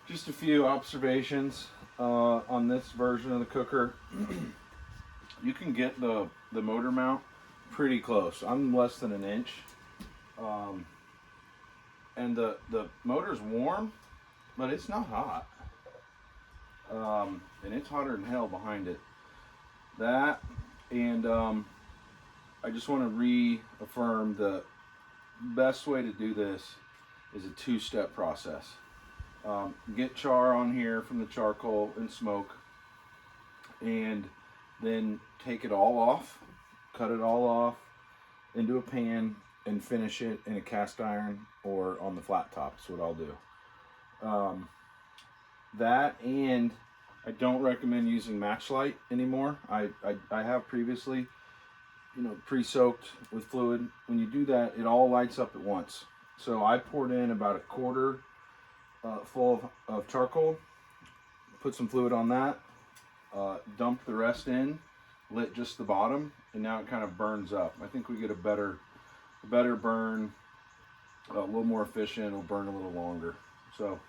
Just a few observations on this version of the cooker. You can get the motor mount pretty close. I'm less than an inch. And the motor's warm, but it's not hot. And it's hotter than hell behind it. That, and I just want to reaffirm the best way to do this is a two-step process. Get char on here from the charcoal and smoke, and then take it all off, cut it all off into a pan, and finish it in a cast iron or on the flat top. That's what I'll do. That, and I don't recommend using matchlight anymore. I have previously, pre-soaked with fluid. When you do that, it all lights up at once. So I poured in about a quarter full of charcoal, put some fluid on that, dumped the rest in, lit just the bottom, and now it kind of burns up. I think we get a better burn, a little more efficient. It'll burn a little longer. So